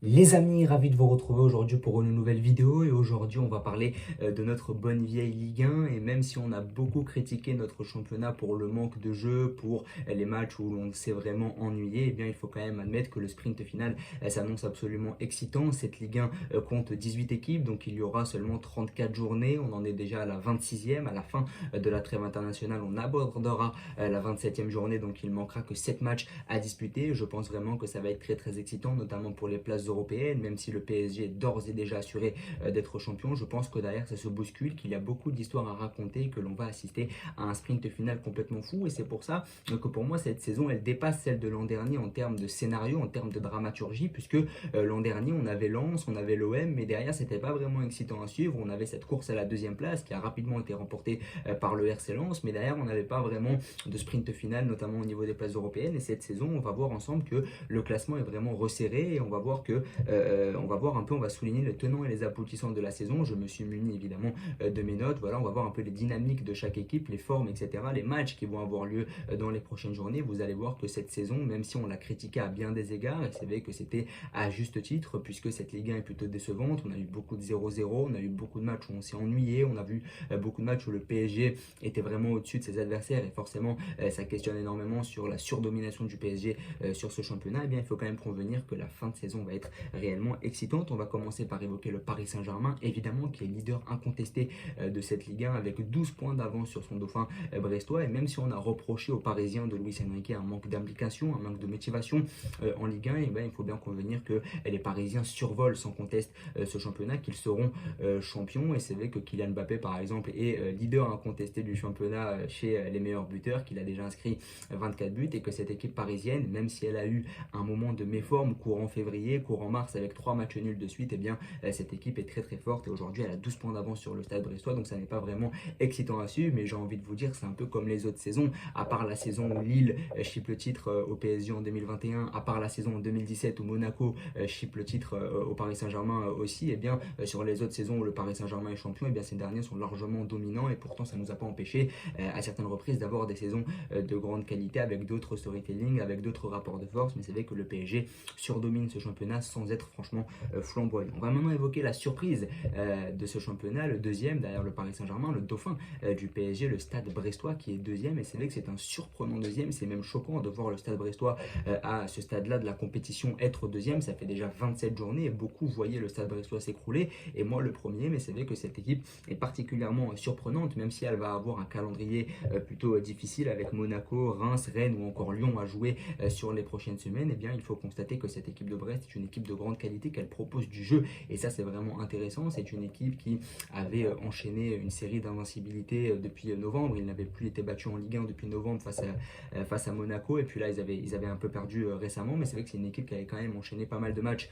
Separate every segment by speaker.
Speaker 1: Les amis, ravi de vous retrouver aujourd'hui pour une nouvelle vidéo et aujourd'hui on va parler de notre bonne vieille Ligue 1 et même si on a beaucoup critiqué notre championnat pour le manque de jeu, pour les matchs où l'on s'est vraiment ennuyé, eh bien il faut quand même admettre que le sprint final s'annonce absolument excitant. Cette Ligue 1 compte 18 équipes, donc il y aura seulement 34 journées, on en est déjà à la 26e, à la fin de la trêve internationale on abordera la 27e journée, donc il manquera que 7 matchs à disputer. Je pense vraiment que ça va être très très excitant, notamment pour les places européennes, même si le PSG est d'ores et déjà assuré d'être champion. Je pense que derrière ça se bouscule, qu'il y a beaucoup d'histoires à raconter et que l'on va assister à un sprint final complètement fou. Et c'est pour ça que pour moi cette saison elle dépasse celle de l'an dernier en termes de scénario, en termes de dramaturgie, puisque l'an dernier on avait Lens, on avait l'OM, mais derrière c'était pas vraiment excitant à suivre. On avait cette course à la deuxième place qui a rapidement été remportée par le RC Lens, mais derrière on n'avait pas vraiment de sprint final, notamment au niveau des places européennes. Et cette saison on va voir ensemble que le classement est vraiment resserré et on va voir que on va voir un peu, on va souligner les tenants et les aboutissants de la saison. Je me suis muni évidemment de mes notes. Voilà, on va voir un peu les dynamiques de chaque équipe, les formes, etc. Les matchs qui vont avoir lieu dans les prochaines journées. Vous allez voir que cette saison, même si on l'a critiqué à bien des égards, et c'est vrai que c'était à juste titre, puisque cette Ligue 1 est plutôt décevante. On a eu beaucoup de 0-0, on a eu beaucoup de matchs où on s'est ennuyé, on a vu beaucoup de matchs où le PSG était vraiment au-dessus de ses adversaires et forcément ça questionne énormément sur la surdomination du PSG sur ce championnat. Et bien il faut quand même convenir que la fin de saison va être réellement excitante. On va commencer par évoquer le Paris Saint-Germain, évidemment, qui est leader incontesté de cette Ligue 1 avec 12 points d'avance sur son dauphin brestois. Et même si on a reproché aux Parisiens de Luis Enrique un manque d'implication, un manque de motivation en Ligue 1, et ben, il faut bien convenir que les Parisiens survolent sans conteste ce championnat, qu'ils seront champions. Et c'est vrai que Kylian Mbappé, par exemple, est leader incontesté du championnat chez les meilleurs buteurs, qu'il a déjà inscrit 24 buts et que cette équipe parisienne, même si elle a eu un moment de méforme courant février, courant mars avec 3 matchs nuls de suite, et bien cette équipe est très très forte et aujourd'hui elle a 12 points d'avance sur le Stade brestois, donc ça n'est pas vraiment excitant à suivre. Mais j'ai envie de vous dire, c'est un peu comme les autres saisons, à part la saison où Lille chipe le titre au PSG en 2021, à part la saison en 2017 où Monaco chipe le titre au Paris Saint-Germain aussi, et bien sur les autres saisons où le Paris Saint-Germain est champion, et bien ces derniers sont largement dominants et pourtant ça ne nous a pas empêché à certaines reprises d'avoir des saisons de grande qualité avec d'autres storytelling, avec d'autres rapports de force. Mais c'est vrai que le PSG surdomine ce championnat sans être franchement flamboyant. On va maintenant évoquer la surprise de ce championnat, le deuxième derrière le Paris Saint-Germain, le dauphin du PSG, le Stade brestois qui est deuxième. Et c'est vrai que c'est un surprenant deuxième, c'est même choquant de voir le Stade brestois à ce stade-là de la compétition être deuxième. Ça fait déjà 27 journées et beaucoup voyaient le Stade brestois s'écrouler, et moi le premier. Mais c'est vrai que cette équipe est particulièrement surprenante, même si elle va avoir un calendrier plutôt difficile avec Monaco, Reims, Rennes ou encore Lyon à jouer sur les prochaines semaines. Et bien il faut constater que cette équipe de Brest est une équipe de grande qualité, qu'elle propose du jeu et ça c'est vraiment intéressant. C'est une équipe qui avait enchaîné une série d'invincibilité depuis novembre. Ils n'avaient plus été battus en Ligue 1 depuis novembre face à Monaco, et puis là ils avaient un peu perdu récemment. Mais c'est vrai que c'est une équipe qui avait quand même enchaîné pas mal de matchs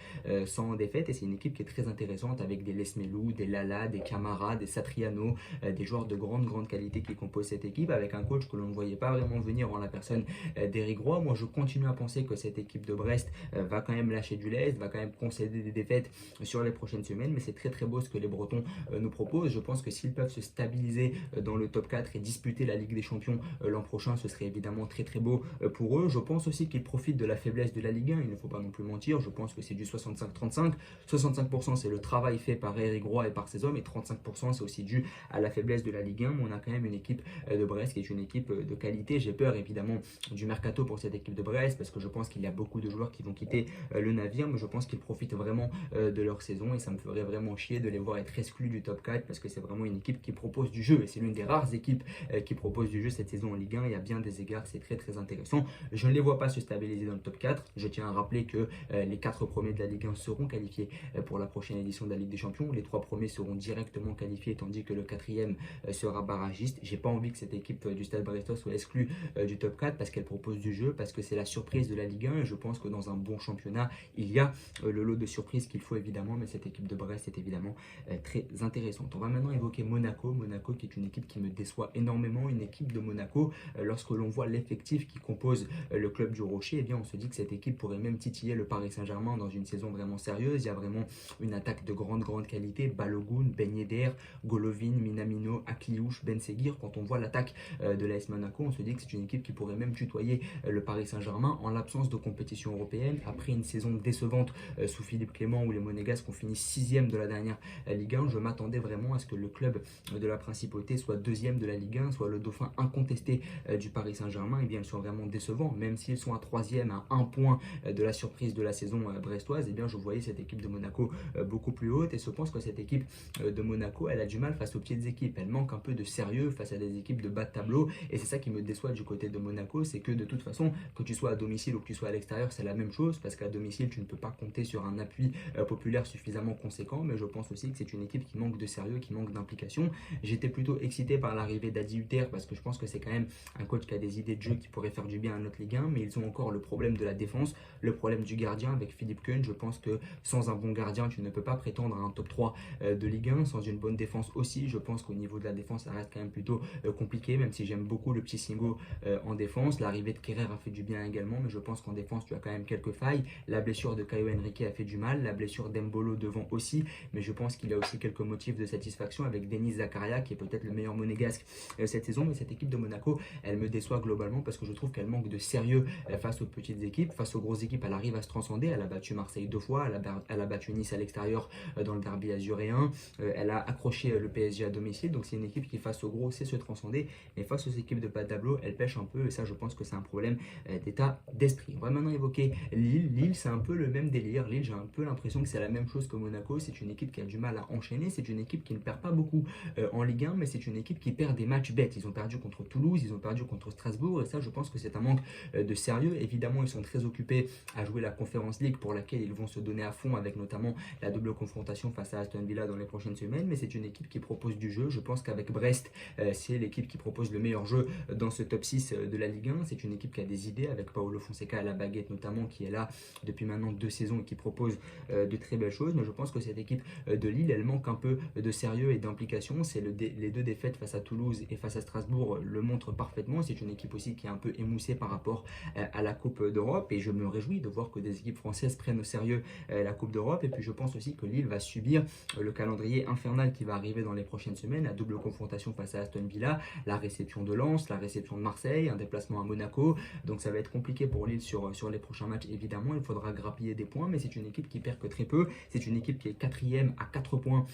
Speaker 1: sans défaite, et c'est une équipe qui est très intéressante avec des Lesmelou, des Lala, des Camara, des Satriano, des joueurs de grande qualité qui composent cette équipe, avec un coach que l'on ne voyait pas vraiment venir en la personne d'Éric Roy. Moi je continue à penser que cette équipe de Brest va quand même lâcher du lest, va quand même concéder des défaites sur les prochaines semaines, mais c'est très très beau ce que les Bretons nous proposent. Je pense que s'ils peuvent se stabiliser dans le top 4 et disputer la Ligue des Champions l'an prochain, ce serait évidemment très très beau pour eux. Je pense aussi qu'ils profitent de la faiblesse de la Ligue 1, il ne faut pas non plus mentir. Je pense que c'est du 65-35. 65% c'est le travail fait par Éric Roy et par ses hommes, et 35% c'est aussi dû à la faiblesse de la Ligue 1. Mais on a quand même une équipe de Brest qui est une équipe de qualité. J'ai peur évidemment du mercato pour cette équipe de Brest parce que je pense qu'il y a beaucoup de joueurs qui vont quitter le navire, mais je pense qu'ils profitent vraiment de leur saison et ça me ferait vraiment chier de les voir être exclus du top 4 parce que c'est vraiment une équipe qui propose du jeu et c'est l'une des rares équipes qui propose du jeu cette saison en Ligue 1 et à bien des égards c'est très très intéressant. Je ne les vois pas se stabiliser dans le top 4. Je tiens à rappeler que les 4 premiers de la Ligue 1 seront qualifiés pour la prochaine édition de la Ligue des Champions. Les 3 premiers seront directement qualifiés tandis que le 4e sera barragiste. J'ai pas envie que cette équipe du Stade Brestois soit exclue du top 4 parce qu'elle propose du jeu, parce que c'est la surprise de la Ligue 1 et je pense que dans un bon championnat il y a le lot de surprises qu'il faut évidemment. Mais cette équipe de Brest est évidemment très intéressante. On va maintenant évoquer Monaco qui est une équipe qui me déçoit énormément. Une équipe de Monaco, lorsque l'on voit l'effectif qui compose le club du Rocher, eh bien on se dit que cette équipe pourrait même titiller le Paris Saint-Germain dans une saison vraiment sérieuse. Il y a vraiment une attaque de grande qualité, Balogun, Ben Yedder, Golovin, Minamino, Akliouche, Ben Seguir. Quand on voit l'attaque de l'AS Monaco, on se dit que c'est une équipe qui pourrait même tutoyer le Paris Saint-Germain en l'absence de compétition européenne après une saison décevante décevantes sous Philippe Clément, où les Monégasques ont fini 6e de la dernière Ligue 1. Je m'attendais vraiment à ce que le club de la Principauté soit 2e de la Ligue 1, soit le dauphin incontesté du Paris Saint-Germain. Et bien ils sont vraiment décevants, même s'ils sont à 3e à 1 point de la surprise de la saison brestoise. Et bien je voyais cette équipe de Monaco beaucoup plus haute, et je pense que cette équipe de Monaco, elle a du mal face aux petites équipes. Elle manque un peu de sérieux face à des équipes de bas de tableau, et c'est ça qui me déçoit du côté de Monaco, c'est que de toute façon, que tu sois à domicile ou que tu sois à l'extérieur, c'est la même chose, parce qu'à domicile, tu ne peux pas compter sur un appui populaire suffisamment conséquent. Mais je pense aussi que c'est une équipe qui manque de sérieux, qui manque d'implication. J'étais plutôt excité par l'arrivée d'Adi Hutter, parce que je pense que c'est quand même un coach qui a des idées de jeu qui pourrait faire du bien à notre Ligue 1, mais ils ont encore le problème de la défense, le problème du gardien avec Philippe Keun. Je pense que sans un bon gardien, tu ne peux pas prétendre à un top 3 de Ligue 1. Sans une bonne défense aussi, je pense qu'au niveau de la défense, ça reste quand même plutôt compliqué, même si j'aime beaucoup le petit Singo en défense. L'arrivée de Kerrer a fait du bien également, mais je pense qu'en défense, tu as quand même quelques failles. La blessure de Caio Henrique a fait du mal, la blessure d'Embolo devant aussi, mais je pense qu'il y a aussi quelques motifs de satisfaction avec Denis Zakaria, qui est peut-être le meilleur monégasque cette saison. Mais cette équipe de Monaco, elle me déçoit globalement, parce que je trouve qu'elle manque de sérieux face aux petites équipes. Face aux grosses équipes, elle arrive à se transcender. Elle a battu Marseille 2 fois, elle a battu Nice à l'extérieur dans le derby azuréen, elle a accroché le PSG à domicile. Donc c'est une équipe qui, face aux gros, sait se transcender, mais face aux équipes de bas de tableau, elle pêche un peu, et ça je pense que c'est un problème d'état d'esprit. On va maintenant évoquer Lille. Lille, c'est un peu le même délire. Lille, j'ai un peu l'impression que c'est la même chose que Monaco. C'est une équipe qui a du mal à enchaîner, c'est une équipe qui ne perd pas beaucoup en Ligue 1, mais c'est une équipe qui perd des matchs bêtes. Ils ont perdu contre Toulouse, ils ont perdu contre Strasbourg, et ça je pense que c'est un manque de sérieux. Évidemment, ils sont très occupés à jouer la Conference League, pour laquelle ils vont se donner à fond, avec notamment la double confrontation face à Aston Villa dans les prochaines semaines, mais c'est une équipe qui propose du jeu. Je pense qu'avec Brest, c'est l'équipe qui propose le meilleur jeu dans ce top 6 de la Ligue 1. C'est une équipe qui a des idées, avec Paulo Fonseca à la baguette notamment, qui est là depuis maintenant 2 saisons et qui propose de très belles choses. Mais je pense que cette équipe de Lille, elle manque un peu de sérieux et d'implication. Les 2 défaites face à Toulouse et face à Strasbourg le montrent parfaitement. C'est une équipe aussi qui est un peu émoussée par rapport à la Coupe d'Europe, et je me réjouis de voir que des équipes françaises prennent au sérieux la Coupe d'Europe. Et puis je pense aussi que Lille va subir le calendrier infernal qui va arriver dans les prochaines semaines, la double confrontation face à Aston Villa, la réception de Lens, la réception de Marseille, un déplacement à Monaco. Donc ça va être compliqué pour Lille sur les prochains matchs. Évidemment, il faudra grappiller des points, mais c'est une équipe qui perd que très peu. C'est une équipe qui est 4e à 4 points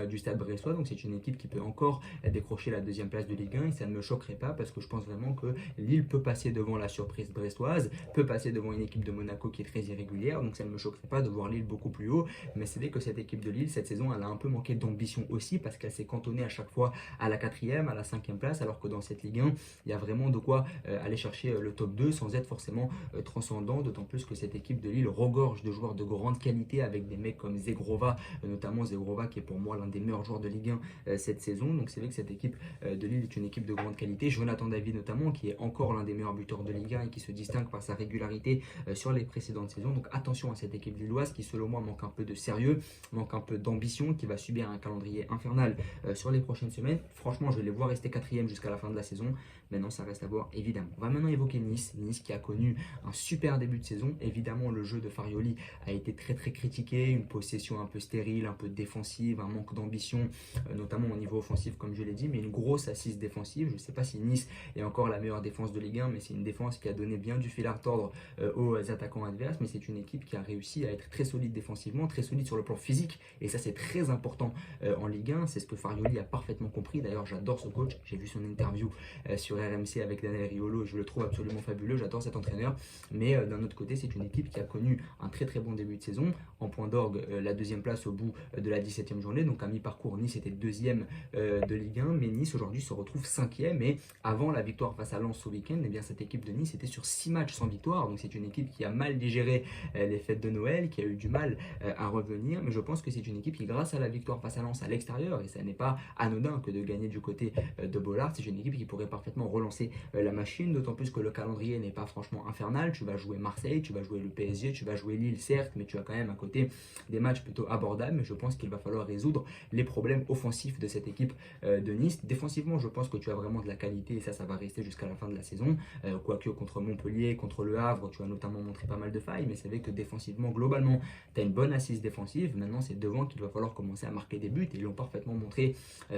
Speaker 1: du Stade Brestois, donc c'est une équipe qui peut encore décrocher la 2e place de Ligue 1, et ça ne me choquerait pas, parce que je pense vraiment que Lille peut passer devant la surprise brestoise, peut passer devant une équipe de Monaco qui est très irrégulière. Donc ça ne me choquerait pas de voir Lille beaucoup plus haut. Mais c'est vrai que cette équipe de Lille, cette saison, elle a un peu manqué d'ambition aussi, parce qu'elle s'est cantonnée à chaque fois à la 4e, à la 5e place, alors que dans cette Ligue 1, il y a vraiment de quoi aller chercher le top 2 sans être forcément transcendant, d'autant plus que cette équipe de Lille regorge de joueurs de grande qualité, avec des mecs comme Zegrova, notamment Zegrova qui est pour moi l'un des meilleurs joueurs de Ligue 1 cette saison. Donc c'est vrai que cette équipe de Lille est une équipe de grande qualité. Jonathan David notamment, qui est encore l'un des meilleurs buteurs de Ligue 1 et qui se distingue par sa régularité sur les précédentes saisons. Donc attention à cette équipe lilloise qui, selon moi, manque un peu de sérieux, manque un peu d'ambition, qui va subir un calendrier infernal sur les prochaines semaines. Franchement, je vais les voir rester 4e jusqu'à la fin de la saison. Maintenant, ça reste à voir, évidemment. On va maintenant évoquer Nice. Nice qui a connu un super début de saison. Évidemment, le jeu de Farioli a été très très critiqué. Une possession un peu stérile, un peu défensive, un manque d'ambition, notamment au niveau offensif, comme je l'ai dit, mais une grosse assise défensive. Je ne sais pas si Nice est encore la meilleure défense de Ligue 1, mais c'est une défense qui a donné bien du fil à retordre aux attaquants adverses. Mais c'est une équipe qui a réussi à être très solide défensivement, très solide sur le plan physique, et ça c'est très important en Ligue 1. C'est ce que Farioli a parfaitement compris. D'ailleurs, j'adore ce coach. J'ai vu son interview sur RMC avec Daniel Riolo, je le trouve absolument fabuleux. J'adore cet entraîneur. Mais d'un autre côté, c'est une équipe qui a connu un très très bon début de saison. En point d'orgue, la 2e place au bout de la 17e journée. Donc à mi-parcours, Nice était 2e de Ligue 1, mais Nice aujourd'hui se retrouve 5e. Et avant la victoire face à Lens ce week-end, eh bien cette équipe de Nice était sur 6 matchs sans victoire. Donc c'est une équipe qui a mal digéré les fêtes de Noël, qui a eu du mal à revenir. Mais je pense que c'est une équipe qui, grâce à la victoire face à Lens à l'extérieur, et ça n'est pas anodin que de gagner du côté de Bollard, c'est une équipe qui pourrait parfaitement relancer la machine. D'autant plus que le calendrier n'est pas franchement infernal. Tu vas jouer Marseille, tu vas jouer le PSG, tu vas jouer Lille certes, mais tu as quand même à côté des matchs plutôt abordables. Mais je pense qu'il va falloir résoudre les problèmes offensifs de cette équipe de Nice. Défensivement, je pense que tu as vraiment de la qualité, et ça va rester jusqu'à la fin de la saison. Quoique contre Montpellier, contre Le Havre, tu as notamment montré pas mal de failles, mais c'est vrai que défensivement, globalement, tu as une bonne assise défensive. Maintenant, c'est devant qu'il va falloir commencer à marquer des buts, et ils l'ont parfaitement montré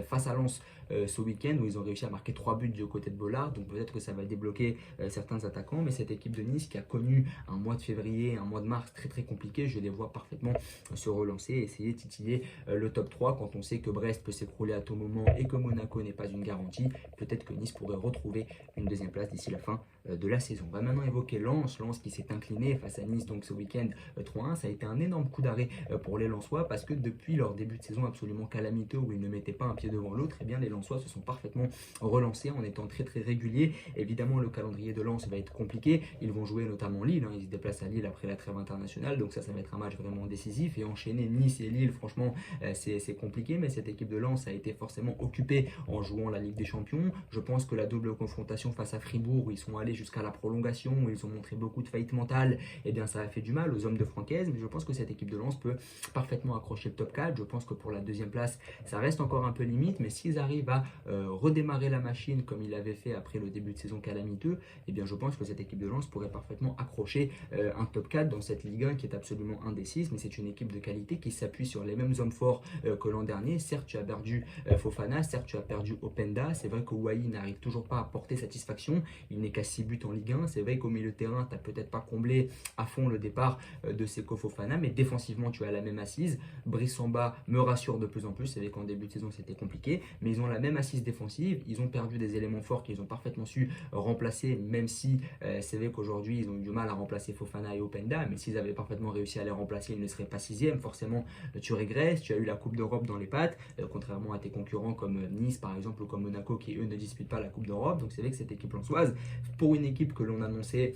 Speaker 1: face à Lens ce week-end, où ils ont réussi à marquer 3 buts du côté de Bollard. Donc peut-être que ça va débloquer certains attaquants, mais cette équipe de Nice qui a connu un mois de février, un mois de mars très très compliqué. Je les vois parfaitement se relancer et essayer de titiller le top 3 quand on sait que Brest peut s'écrouler à tout moment et que Monaco n'est pas une garantie. Peut-être que Nice pourrait retrouver une deuxième place d'ici la fin de la saison. On va maintenant évoquer Lens qui s'est incliné face à Nice donc ce week-end 3-1. Ça a été un énorme coup d'arrêt pour les Lensois parce que depuis leur début de saison absolument calamiteux où ils ne mettaient pas un pied devant l'autre, et bien les Lensois se sont parfaitement relancés en étant très très réguliers. Évidemment, le calendrier de Lens va être compliqué. Ils vont jouer notamment Lille, ils se déplacent à Lille après la trêve internationale, donc ça va être un match vraiment décisif. Et enchaîner Nice et Lille, franchement, c'est compliqué, mais cette équipe de Lens a été forcément occupée en jouant la Ligue des Champions. Je pense que la double confrontation face à Fribourg, où ils sont allés jusqu'à la prolongation, où ils ont montré beaucoup de faillite mentale, et bien ça a fait du mal aux hommes de Francaise, mais je pense que cette équipe de Lens peut parfaitement accrocher le top 4. Je pense que pour la deuxième place, ça reste encore un peu limite, mais s'ils arrivent à redémarrer la machine comme ils l'avaient fait après le début de saison calamiteux, et bien je pense que cette équipe de Lens pourrait parfaitement accrocher un top 4 dans cette Ligue 1 qui est absolument indécise, mais c'est une équipe de qualité qui s'appuie sur les mêmes hommes forts que l'an dernier. Certes, tu as perdu Fofana, certes, tu as perdu Openda. C'est vrai que Wai n'arrive toujours pas à porter satisfaction. Il n'est qu'à 6 buts en Ligue 1. C'est vrai qu'au milieu de terrain, tu n'as peut-être pas comblé à fond le départ de Seko Fofana, mais défensivement, tu as la même assise. Brice Samba me rassure de plus en plus. C'est vrai qu'en début de saison, c'était compliqué, mais ils ont la même assise défensive. Ils ont perdu des éléments forts qu'ils ont parfaitement su remplacer, même si c'est vrai qu'aujourd'hui, ils ont eu du mal à remplacer Fofana et Openda, mais s'ils avaient parfaitement réussi à les remplacer, ils ne seraient pas sixième. Forcément, tu régresses. Tu as eu la Coupe d'Europe dans les pattes, contrairement à tes concurrents comme Nice, par exemple, ou comme Monaco, qui eux ne disputent pas la Coupe d'Europe. Donc c'est vrai que cette équipe lensoise, pour une équipe que l'on annonçait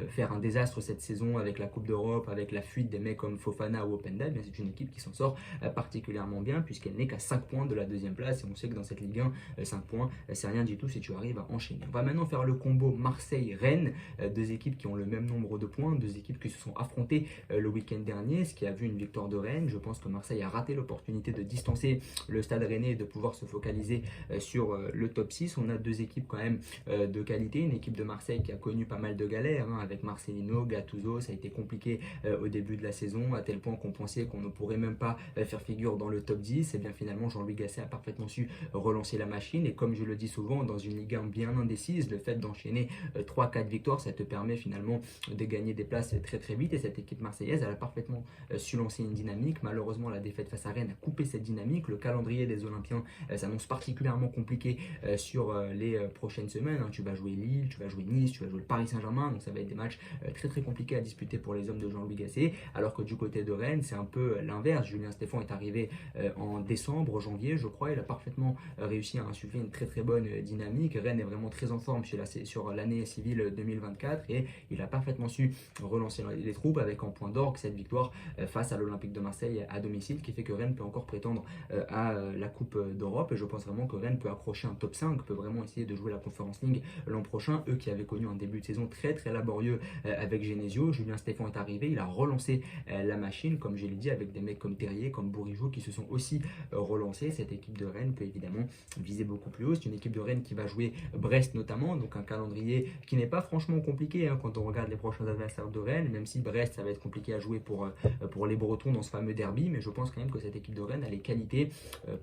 Speaker 1: faire un désastre cette saison avec la Coupe d'Europe, avec la fuite des mecs comme Fofana ou Openda, bien c'est une équipe qui s'en sort particulièrement bien, puisqu'elle n'est qu'à 5 points de la deuxième place. Et on sait que dans cette Ligue 1, 5 points, c'est rien du tout si tu arrives à enchaîner. On va maintenant faire le combo Marseille-Rennes, deux équipes qui ont le même nombre de points, deux équipes qui se sont affrontées le week-end dernier, ce qui a vu une victoire de Rennes. Je pense que Marseille a raté l'opportunité de distancer le Stade Rennais et de pouvoir se focaliser sur le top 6. On a deux équipes quand même de qualité, une équipe de Marseille qui a connu pas mal de galères avec Marcelino, Gattuso. Ça a été compliqué au début de la saison, à tel point qu'on pensait qu'on ne pourrait même pas faire figure dans le top 10. Et bien finalement, Jean-Louis Gasset a parfaitement su relancer la machine. Et comme je le dis souvent, dans une Ligue 1 bien indécise, le fait d'enchaîner 3-4 victoires, ça te permet finalement de gagner des places très très vite. Et cette équipe marseillaise, elle a parfaitement su lancer une dynamique. Malheureusement, la défaite face à Rennes a coupé cette dynamique. Le calendrier des Olympiens s'annonce particulièrement compliqué sur les prochaines semaines. Tu vas jouer Lille, tu vas jouer Nice, tu vas jouer le Paris Saint-Germain. Donc ça va être des matchs très très compliqués à disputer pour les hommes de Jean-Louis Gasset. Alors que du côté de Rennes, c'est un peu l'inverse. Julien Stéphan est arrivé en décembre, janvier, je crois. Il a parfaitement réussi à insuffler une très très bonne dynamique. Rennes est vraiment très en forme sur l'année civile 2024 et il a parfaitement su relancer les troupes avec en point d'orgue cette victoire face à l'Olympique de Marseille à domicile qui fait que Rennes peut encore prétendre à la Coupe d'Europe. Et je pense vraiment que Rennes peut accrocher un top 5, peut vraiment essayer de jouer la Conference League l'an prochain. Eux qui avaient connu un début de saison très très laborieux avec Genesio. Julien Stéphan est arrivé, il a relancé la machine, comme je l'ai dit, avec des mecs comme Terrier, comme Bourigeaud qui se sont aussi relancés. Cette équipe de Rennes peut évidemment viser beaucoup plus haut. C'est une équipe de Rennes qui va jouer Brest notamment, donc un calendrier qui n'est pas franchement compliqué quand on regarde les prochains adversaires de Rennes, même si Brest ça va être compliqué à jouer pour les Bretons dans ce fameux derby, mais je pense quand même que cette équipe de Rennes a les qualités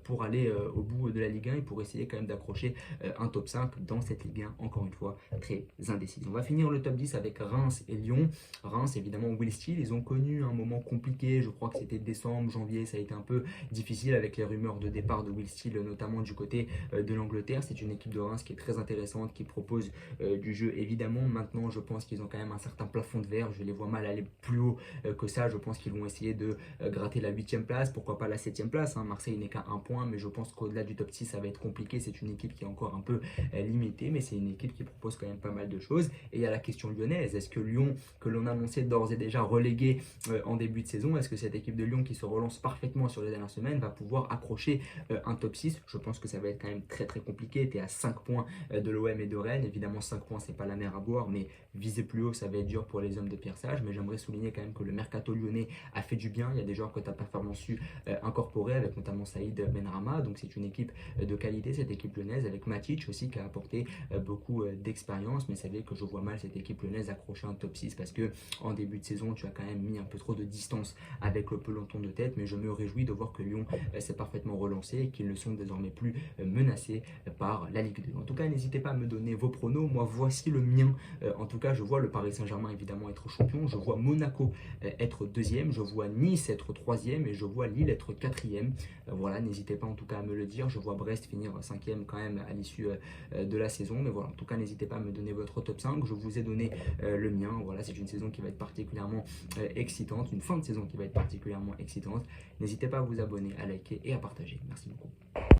Speaker 1: pour aller au bout de la Ligue 1 et pour essayer quand même d'accrocher un top 5 dans cette Ligue 1, encore une fois très indécise. On va finir le top 10 avec Reims et Lyon. Reims évidemment, Will Steele, ils ont connu un moment compliqué, je crois que c'était décembre, janvier, ça a été un peu difficile avec les rumeurs de départ de Will Steele, notamment du côté de l'Angleterre. C'est une équipe de Reims qui est très intéressante, qui propose du jeu évidemment. Maintenant je pense qu'ils ont quand même un certain plafond de verre, je les vois mal aller plus haut que ça. Je pense qu'ils vont essayer de gratter la 8e place, pourquoi pas la 7e place. Marseille n'est qu'à un point, mais je pense qu'au-delà du top 6 ça va être compliqué. C'est une équipe qui est encore un peu limitée, mais c'est une équipe qui propose quand même pas mal de choses. Et il y a la question lyonnaise, est-ce que Lyon, que l'on annonçait d'ores et déjà relégué en début de saison, est-ce que cette équipe de Lyon qui se relance parfaitement sur les dernières semaines va pouvoir accrocher un top 6? Je pense que ça va être quand même très très compliqué. Tu es à 5 points de l'OM et de Rennes, évidemment 5 points c'est pas la mer à boire, mais viser plus haut ça va être dur pour les hommes de Pierre Sage. Mais j'aimerais souligner quand même que le mercato lyonnais a fait du bien. Il y a des joueurs que tu as parfaitement su incorporer, avec notamment Saïd Benrahma, donc c'est une équipe de qualité cette équipe lyonnaise, avec Matic aussi qui a apporté beaucoup d'expérience d'expérience, mais savez que je vois mal cette équipe lyonnaise accrocher un top 6 parce que en début de saison, tu as quand même mis un peu trop de distance avec le peloton de tête, mais je me réjouis de voir que Lyon s'est parfaitement relancé et qu'ils ne sont désormais plus menacés par la Ligue 2. En tout cas, n'hésitez pas à me donner vos pronos. Moi, voici le mien. En tout cas, je vois le Paris Saint-Germain évidemment être champion, je vois Monaco être deuxième, je vois Nice être troisième et je vois Lille être quatrième. Voilà, n'hésitez pas en tout cas à me le dire. Je vois Brest finir cinquième quand même à l'issue de la saison. Mais voilà, en tout cas, n'hésitez pas à me donner votre top 5. Je vous ai donné le mien. Voilà, c'est une saison qui va être particulièrement excitante, une fin de saison qui va être particulièrement excitante. N'hésitez pas à vous abonner, à liker et à partager. Merci beaucoup.